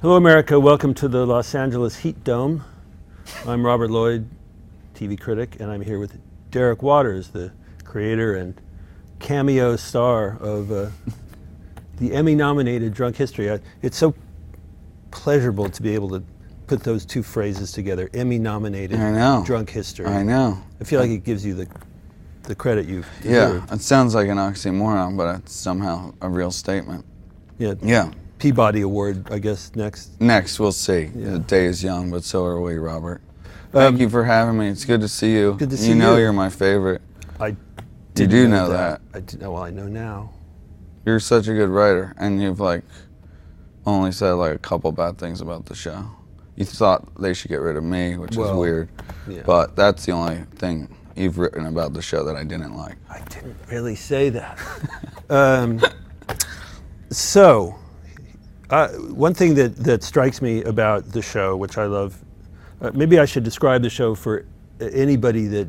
Hello, America. Welcome to the Los Angeles Heat Dome. I'm Robert Lloyd, TV critic, and I'm here with Derek Waters, the creator and cameo star of the Emmy-nominated Drunk History. It's so pleasurable to be able to put those two phrases together, Emmy-nominated Drunk History. I know. I feel like it gives you the credit you've deserved. Yeah, it sounds like an oxymoron, but it's somehow a real statement. Yeah. Peabody Award, I guess, next. Next, we'll see. Yeah. The day is young, but so are we, Robert. Thank you for having me. It's good to see you. Good to see you. You know you're my favorite. I You do know that. Well, I know now. You're such a good writer, and you've only said a couple bad things about the show. You thought they should get rid of me, which is weird. Yeah. But that's the only thing you've written about the show that I didn't like. I didn't really say that. So, one thing that strikes me about the show, which I love, maybe I should describe the show for anybody that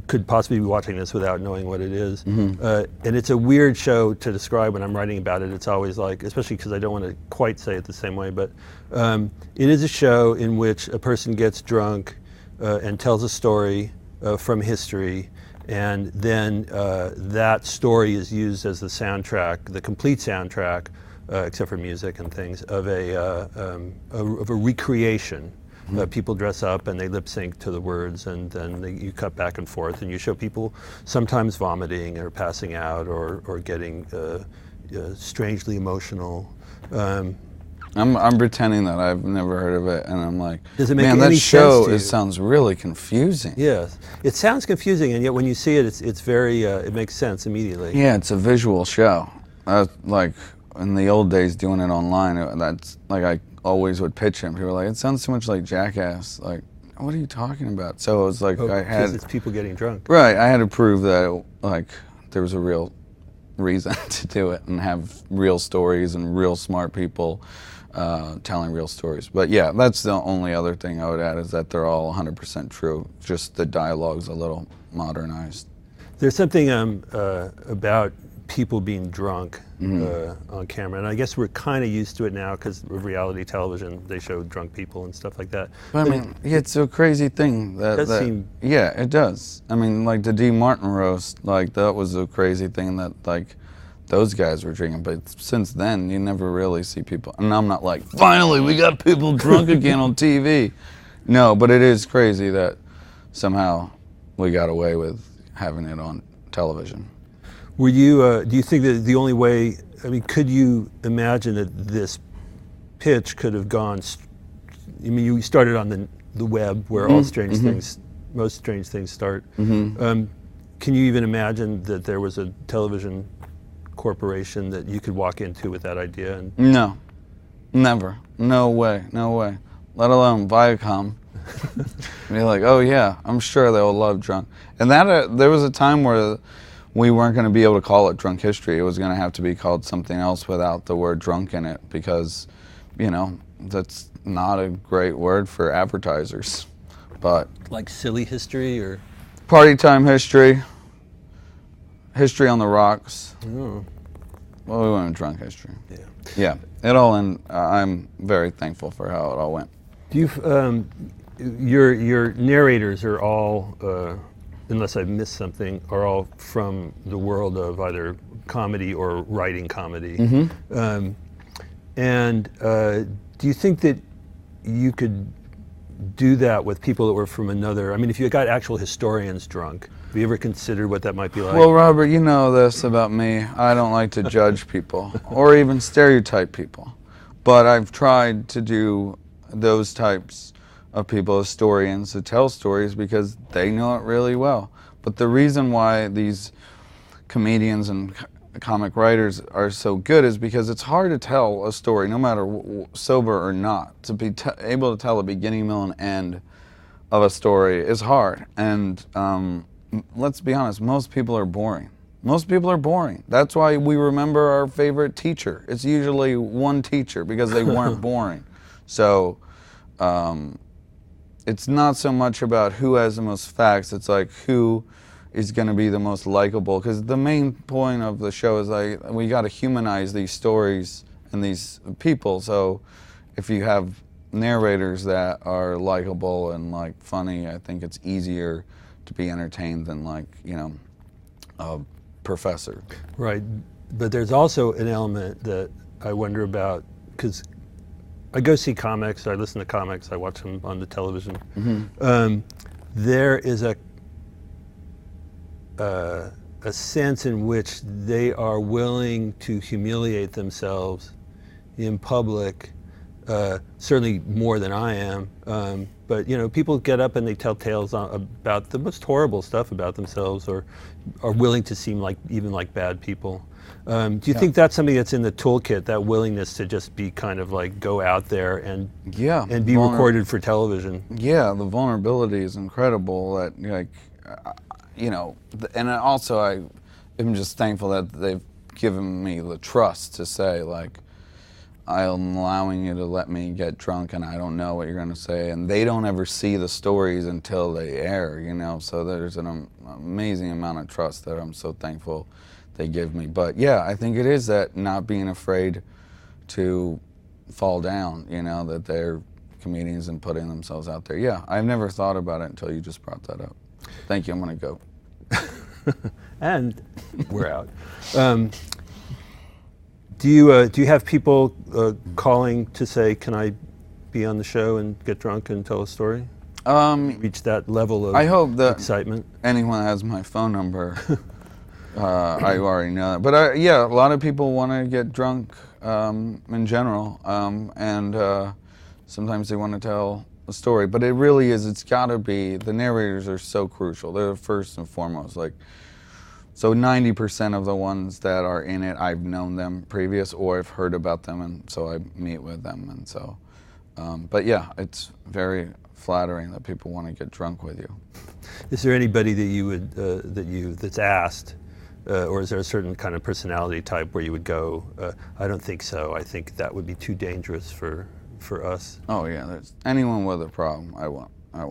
could possibly be watching this without knowing what it is. Mm-hmm. And it's a weird show to describe when I'm writing about it. It's always especially because I don't want to quite say it the same way, but it is a show in which a person gets drunk and tells a story from history, and then that story is used as the soundtrack, the complete soundtrack, except for music and things, of a recreation. People dress up and they lip sync to the words, and then you cut back and forth, and you show people sometimes vomiting or passing out or getting strangely emotional. I'm pretending that I've never heard of it, and I'm like, does it make man, any that show sense to you? Sounds really confusing. Yes, it sounds confusing, and yet when you see it, it's very it makes sense immediately. Yeah, it's a visual show. In the old days, doing it online, that's I always would pitch him. People were like, it sounds so much like Jackass. Like, what are you talking about? So it was because it's people getting drunk. Right, I had to prove that there was a real reason to do it and have real stories and real smart people telling real stories. But yeah, that's the only other thing I would add, is that they're all 100% true. Just the dialogue's a little modernized. There's something about people being drunk on camera, and I guess we're kind of used to it now because of reality television. They show drunk people and stuff like that. But I mean, it's a crazy thing. Yeah, it does. I mean, the D. Martin roast, that was a crazy thing that those guys were drinking. But since then, you never really see people. And I'm not finally we got people drunk again on TV. No, but it is crazy that somehow we got away with having it on television. Were you? Do you think that the only way? I mean, could you imagine that this pitch could have gone? I mean, you started on the web, where all strange things, most strange things start. Mm-hmm. Can you even imagine that there was a television corporation that you could walk into with that idea? No, never. No way. Let alone Viacom. Be oh yeah, I'm sure they'll love drunk. And that there was a time where we weren't going to be able to call it Drunk History. It was going to have to be called something else without the word drunk in it, because, that's not a great word for advertisers. But silly history or party time history, history on the rocks. Oh. Well, we went with Drunk History. Yeah. It all I'm very thankful for how it all went. Do you? Your narrators are all. Unless I've missed something, are all from the world of either comedy or writing comedy. Mm-hmm. Do you think that you could do that with people that were from another? I mean, if you got actual historians drunk, have you ever considered what that might be like? Well, Robert, you know this about me. I don't like to judge people or even stereotype people. But I've tried to do those types of people, historians, to tell stories because they know it really well. But the reason why these comedians and comic writers are so good is because it's hard to tell a story, no matter sober or not. To be able to tell a beginning, middle, and end of a story is hard. And let's be honest, most people are boring. Most people are boring. That's why we remember our favorite teacher. It's usually one teacher because they weren't boring. So it's not so much about who has the most facts, it's who is going to be the most likable, because the main point of the show is we got to humanize these stories and these people. So if you have narrators that are likable and like funny, I think it's easier to be entertained than like, you know, a professor. Right, but there's also an element that I wonder about, because I go see comics, I listen to comics, I watch them on the television. There is a sense in which they are willing to humiliate themselves in public, certainly more than I am. But you know, people get up and they tell tales about the most horrible stuff about themselves, or are willing to seem like even like bad people. Do you think that's something that's in the toolkit, that willingness to just be kind of like go out there and be recorded for television? Yeah, the vulnerability is incredible. That like, you know, and also I am just thankful that they've given me the trust to say like, I'm allowing you to let me get drunk and I don't know what you're going to say, and they don't ever see the stories until they air, you know, so there's an amazing amount of trust that I'm so thankful they give me. But yeah, I think it is that not being afraid to fall down, you know, that they're comedians and putting themselves out there. Yeah, I've never thought about it until you just brought that up. Thank you, I'm going to go. And we're out. Do you have people calling to say, can I be on the show and get drunk and tell a story? Reach that level of I hope that excitement? Anyone has my phone number. I already know that. But yeah, a lot of people want to get drunk in general, and sometimes they want to tell a story. But it really is, it's got to be, the narrators are so crucial. They're first and foremost. Like, so 90% of the ones that are in it, I've known them previous, or I've heard about them, and so I meet with them. And so, but yeah, it's very flattering that people want to get drunk with you. Is there anybody that you would that's asked, or is there a certain kind of personality type where you would go, I don't think so, I think that would be too dangerous for us? Oh yeah, there's anyone with a problem, I won't. A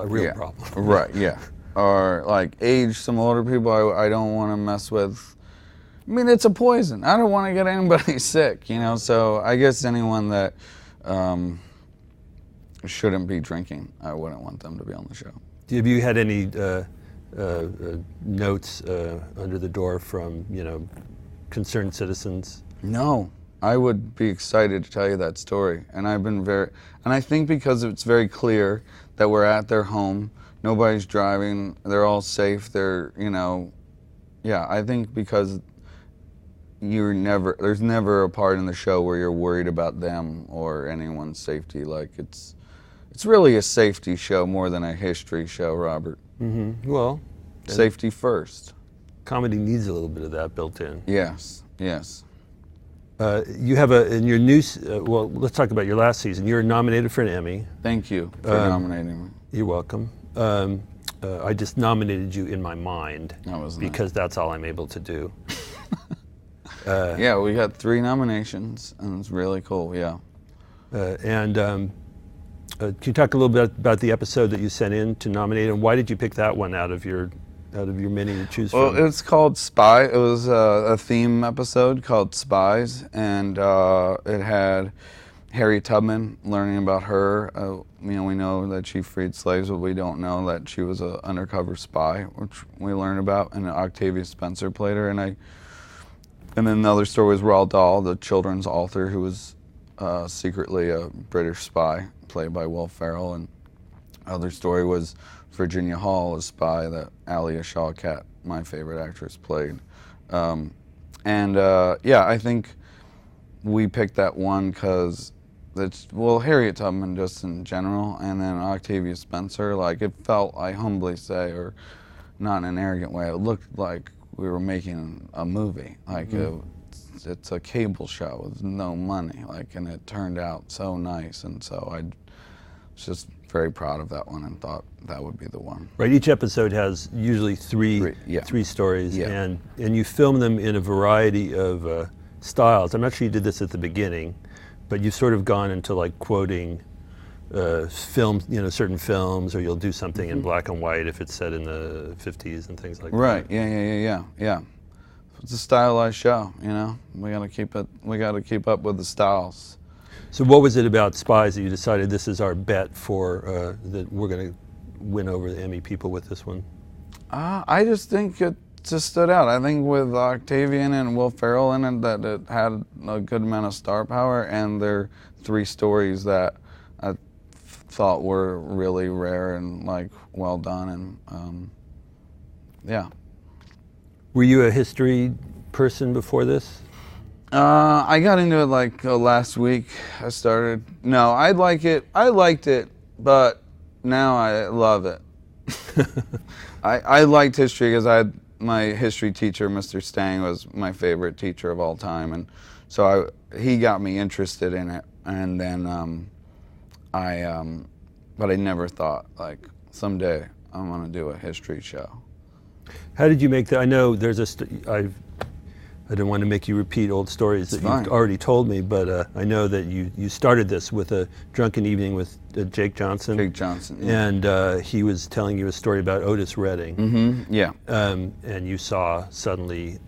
real problem. Right, yeah. Or like age, some older people I don't want to mess with. I mean, it's a poison. I don't want to get anybody sick, you know, so I guess anyone that shouldn't be drinking, I wouldn't want them to be on the show. Have you had any notes under the door from, you know, concerned citizens? No, I would be excited to tell you that story. And I've been and I think because it's very clear that we're at their home, nobody's driving, they're all safe, they're, you know, yeah, I think because there's never a part in the show where you're worried about them or anyone's safety. Like, it's really a safety show more than a history show, Robert. Mm-hmm. Well, safety first. Comedy needs a little bit of that built in. Yes, yes. You have in your new, well, let's talk about your last season. You're nominated for an Emmy. Thank you for nominating me. You're welcome. I just nominated you in my mind because that's all I'm able to do. Yeah, we got 3 nominations, and it's really cool. Yeah. Can you talk a little bit about the episode that you sent in to nominate, and why did you pick that one out of your many to choose from? Well, it's called Spy. It was a theme episode called Spies, and it had Harriet Tubman, learning about her. You know, we know that she freed slaves, but we don't know that she was an undercover spy, which we learned about. And Octavia Spencer played her. And then another story was Roald Dahl, the children's author, who was secretly a British spy, played by Will Ferrell. And other story was Virginia Hall, a spy that Alia Shawkat, my favorite actress, played. Yeah, I think we picked that one because Harriet Tubman just in general, and then Octavia Spencer, like, it felt, I humbly say, or not in an arrogant way, it looked like we were making a movie. Like, it's a cable show with no money, like, and it turned out so nice, and so I was just very proud of that one and thought that would be the one. Right, each episode has usually three stories, and you film them in a variety of styles. I'm not sure you did this at the beginning, but you've sort of gone into like quoting films, you know, certain films, or you'll do something in black and white if it's set in the 50s and things like that. Right, yeah. it's a stylized show, you know. We gotta keep up with the styles. So what was it about Spies that you decided this is our bet for that we're going to win over the Emmy people with this one? I just think it just stood out. I think with Octavian and Will Ferrell in it, that it had a good amount of star power, and their 3 stories that I thought were really rare and like well done, and yeah. Were you a history person before this? I got into it like last week. I started. No, I liked it, but now I love it. I liked history because my history teacher, Mr. Stang, was my favorite teacher of all time, and so he got me interested in it. And then but I never thought like someday I'm gonna do a history show. How did you make that? I know there's I don't want to make you repeat old stories that you've already told me, but I know that you started this with a drunken evening with Jake Johnson. Jake Johnson, yeah. And he was telling you a story about Otis Redding. Mm-hmm, yeah. And you saw suddenly...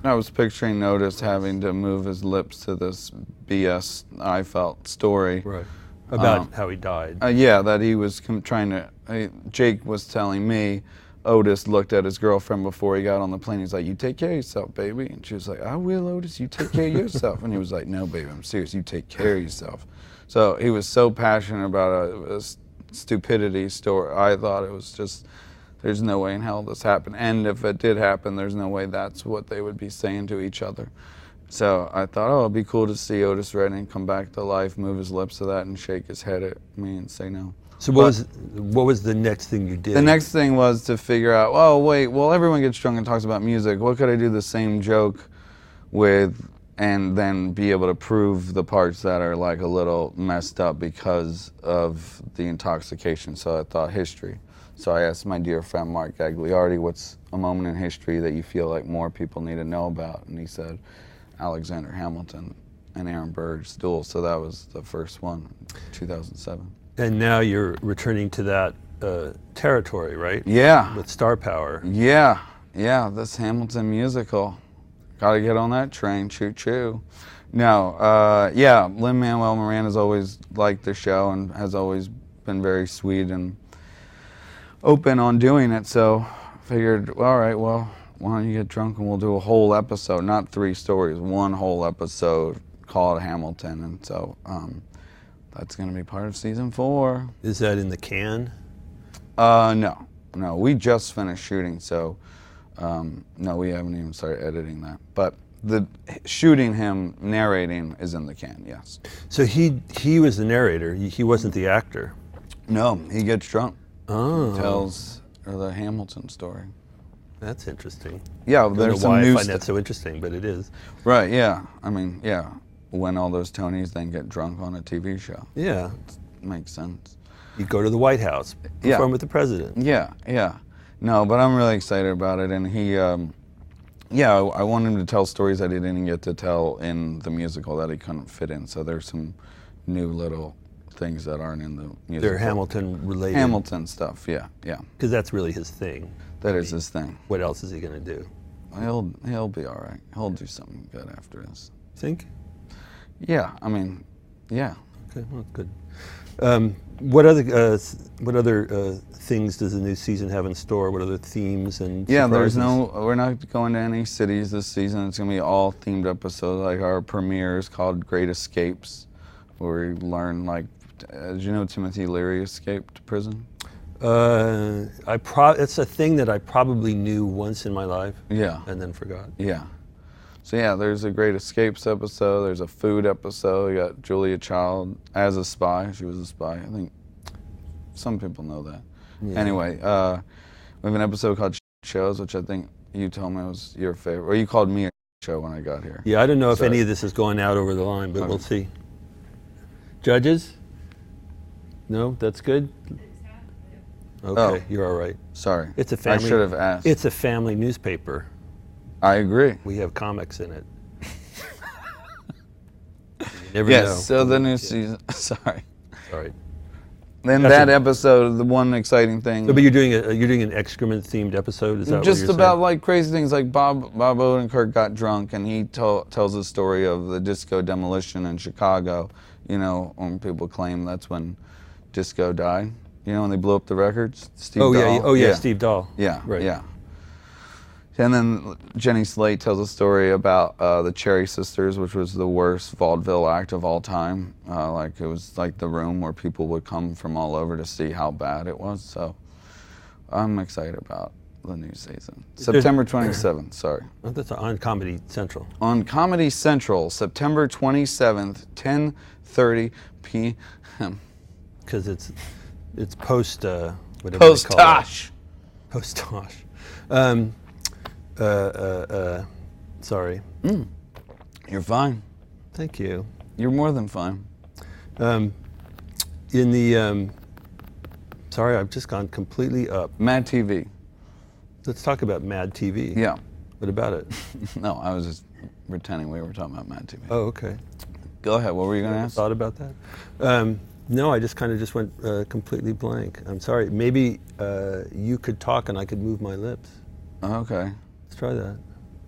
I was picturing Otis having to move his lips to this BS, I felt, story. Right. About how he died. Yeah, that he was trying to... Jake was telling me Otis looked at his girlfriend before he got on the plane. He's like, "You take care of yourself, baby." And she was like, "I will, Otis. You take care of yourself." And he was like, "No, baby, I'm serious. You take care of yourself." So he was so passionate about a stupidity story. I thought it was just, there's no way in hell this happened. And if it did happen, there's no way that's what they would be saying to each other. So I thought, oh, it'd be cool to see Otis Redding come back to life, move his lips to that, and shake his head at me and say no. So what was the next thing you did? The next thing was to figure out, oh wait, well everyone gets drunk and talks about music. What could I do the same joke with, and then be able to prove the parts that are like a little messed up because of the intoxication? So I thought history. So I asked my dear friend Mark Gagliardi, what's a moment in history that you feel like more people need to know about? And he said Alexander Hamilton and Aaron Burr's duel. So that was the first one, 2007. And now you're returning to that territory, right? Yeah. With star power. Yeah, this Hamilton musical. Gotta get on that train, choo-choo. No, yeah, Lin-Manuel Miranda's always liked the show and has always been very sweet and open on doing it, so figured, all right, well, why don't you get drunk and we'll do a whole episode, not 3 stories, 1 whole episode called Hamilton, and so that's going to be part of season 4. Is that in the can? No, we just finished shooting, so no, we haven't even started editing that. But the shooting him narrating is in the can, yes. So he was the narrator. He wasn't the actor. No, he gets drunk. Oh. Tells the Hamilton story. That's interesting. Yeah, I don't there's know why some new I find that so interesting, but it is. Right, yeah. I mean, yeah. When all those Tonys then get drunk on a TV show. Yeah. Makes sense. You go to the White House, perform with the president. Yeah. No, but I'm really excited about it, and he, I want him to tell stories that he didn't get to tell in the musical that he couldn't fit in, so there's some new little things that aren't in the musical. They're Hamilton related. Hamilton stuff, yeah. Because that's really his thing. That is his thing. What else is he going to do? He'll be all right. He'll do something good after this. Think? Yeah, I mean, yeah. Okay, well, good. What other things does the new season have in store? What other themes and surprises? We're not going to any cities this season. It's going to be all themed episodes. Like our premiere is called Great Escapes, where we learn, like, did you know Timothy Leary escaped prison? It's a thing that I probably knew once in my life. Yeah. And then forgot. Yeah. So yeah, there's a Great Escapes episode, there's a food episode, you got Julia Child as a spy. She was a spy. I think some people know that. Yeah. Anyway, we have an episode called Shows, which I think you told me was your favorite, or you called me a show when I got here. Yeah, I don't know if any of this is going out over the line, but we'll see. Judges? No, that's good? Okay, you're all right. Sorry. It's a family. I should have asked. It's a family newspaper. I agree. We have comics in it. You never know. So the new season. Sorry. Sorry. Then Gotcha. that episode, the one exciting thing. But you're doing an excrement themed episode. Is that just what you're about saying? like crazy things, like Bob Odenkirk got drunk and he tells the story of the disco demolition in Chicago. You know, when people claim that's when disco died. You know, when they blew up the records. Steve Dahl. Yeah, Steve Dahl. Yeah, right. Yeah. And then Jenny Slate tells a story about the Cherry Sisters, which was the worst vaudeville act of all time. Like it was like the room where people would come from all over to see how bad it was. So I'm excited about the new season. September 27th, sorry. Oh, that's on Comedy Central. On Comedy Central, September 27th, 10:30 p.m. Because it's post whatever they call it. Post-tosh. Post-tosh. Sorry. You're fine. Thank you. You're more than fine. In the sorry, I've just gone completely up. Mad TV. Let's talk about Mad TV. Yeah. What about it? No, I was just pretending we were talking about Mad TV. Oh, okay. Go ahead. What were you going to ask? Thought about that? No, I just kind of just went completely blank. I'm sorry. Maybe you could talk and I could move my lips. Okay. Let's try that.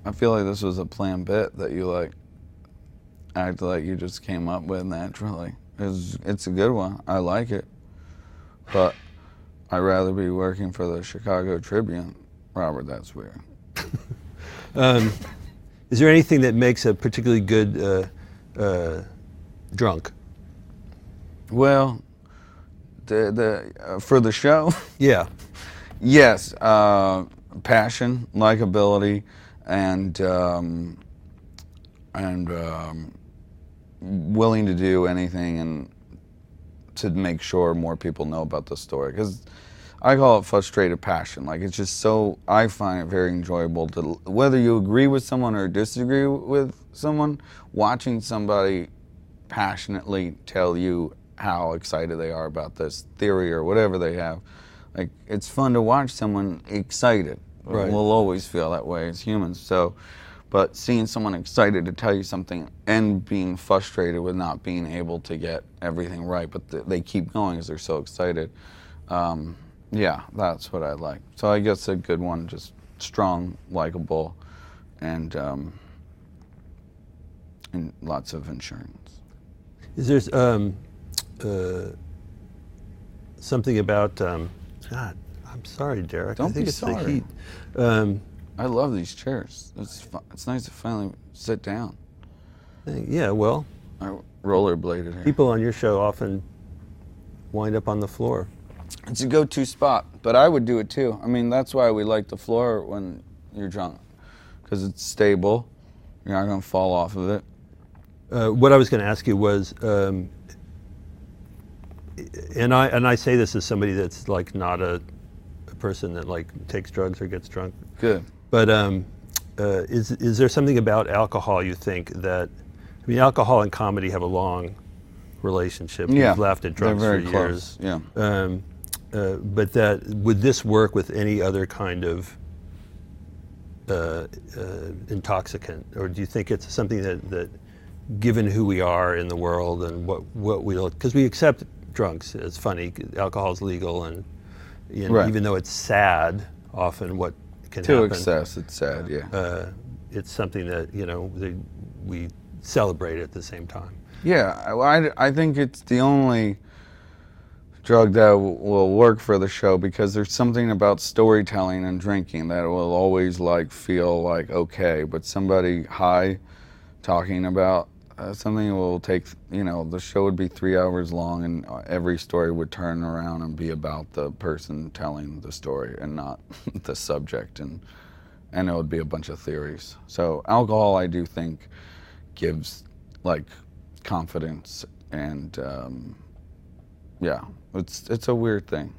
I feel like this was a planned bit that you like act like you just came up with naturally. It's a good one. I like it. But I'd rather be working for the Chicago Tribune. Robert, that's weird. Is there anything that makes a particularly good drunk? Well, for the show, Yeah. yes, passion, likability, and willing to do anything and to make sure more people know about the story. Because I call it frustrated passion. Like, it's just so, I find it very enjoyable to, whether you agree with someone or disagree with someone, watching somebody passionately tell you how excited they are about this theory or whatever they have. Like, it's fun to watch someone excited. Right. We'll always feel that way as humans. So, but seeing someone excited to tell you something and being frustrated with not being able to get everything right, but they keep going because they're so excited. Yeah, that's what I like. So I guess a good one, just strong, likable, and lots of insurance. Is there something about God? I'm sorry, Derek. Don't I think be it's sorry. the heat. I love these chairs. It's nice to finally sit down. Yeah. Well, I rollerbladed here. people on your show often wind up on the floor. It's a go-to spot, but I would do it too. I mean, that's why we like the floor when you're drunk, because it's stable. You're not going to fall off of it. What I was going to ask you was, and I say this as somebody that's like not a person that like takes drugs or gets drunk. Good. But is there something about alcohol you think that, I mean, alcohol and comedy have a long relationship. Yeah, We've laughed at drunks they're very for close. years. Yeah. But that would this work with any other kind of intoxicant, or do you think it's something that given who we are in the world and what we, because we accept drunks as funny, alcohol's legal, and you know, Right. even though it's sad often what can To happen, excess, it's sad, yeah. it's something that, you know, we celebrate at the same time. Yeah, I think it's the only drug that will work for the show, because there's something about storytelling and drinking that will always like feel like okay, but somebody high talking about something will take, you know, the show would be 3 hours long and every story would turn around and be about the person telling the story and not the subject, and it would be a bunch of theories. So alcohol, I do think, gives like confidence, and yeah, it's a weird thing.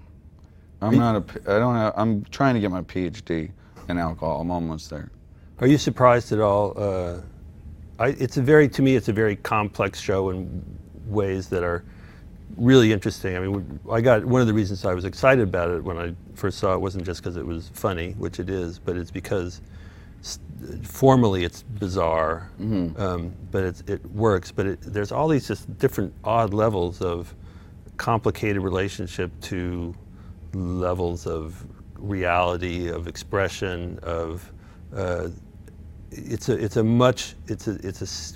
I'm trying to get my PhD in alcohol. I'm almost there. Are you surprised at all? To me, it's a very complex show in ways that are really interesting. I mean, one of the reasons I was excited about it when I first saw it wasn't just because it was funny, which it is, but it's because formally it's bizarre, but it works. But there's all these just different odd levels of complicated relationship to levels of reality, of expression, of it's a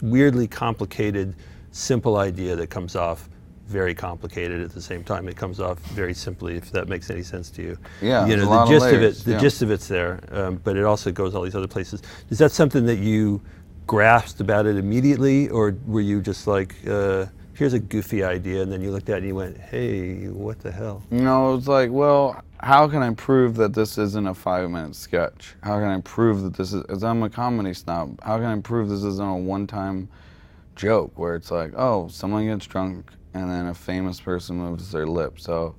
weirdly complicated, simple idea that comes off very complicated at the same time. It comes off very simply, if that makes any sense to you. Yeah, you know, the gist of it, the gist of it's there, but it also goes all these other places. Is that something that you grasped about it immediately, or were you just like, here's a goofy idea, and then you looked at it and you went, hey, what the hell? No, it was like, well, how can I prove that this isn't a 5-minute sketch? How can I prove that this is, as I'm a comedy snob, how can I prove this isn't a one-time joke where it's like, oh, someone gets drunk and then a famous person moves their lips. So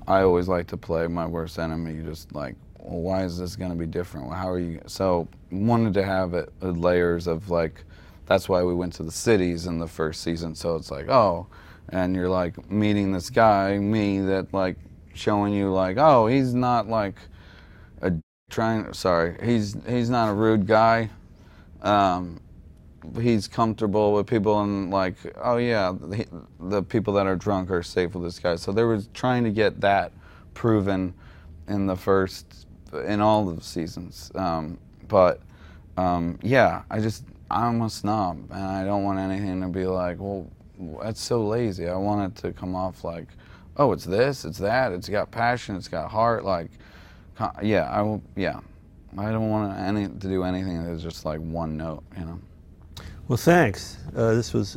I always like to play my worst enemy, just like, well, why is this gonna be different? Well, how are you? So wanted to have it layers of like, that's why we went to the cities in the first season. So it's like, oh, and you're like meeting this guy, me, that like showing you like, oh, he's not like he's not a rude guy. He's comfortable with people, and like, oh yeah, the people that are drunk are safe with this guy. So they were trying to get that proven in all of the seasons. Yeah, I'm a snob, and I don't want anything to be like, well, that's so lazy. I want it to come off like, oh, it's this, it's that, it's got passion, it's got heart. Like, yeah, I don't want to do anything that's just like one note, you know. Well, thanks. This was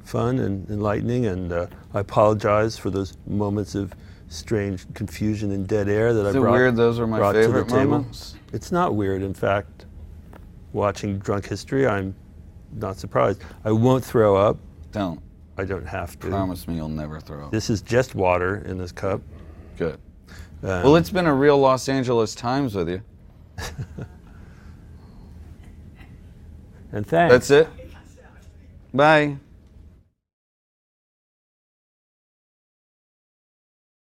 fun and enlightening, and I apologize for those moments of strange confusion and dead air that I brought. Is it weird? Those were my favorite moments. It's not weird. In fact, watching Drunk History, I'm not surprised. I won't throw up. Don't. I don't have to. Promise me you'll never throw up. This is just water in this cup. Good. Well, it's been a real Los Angeles Times with you. And thanks. That's it. Bye.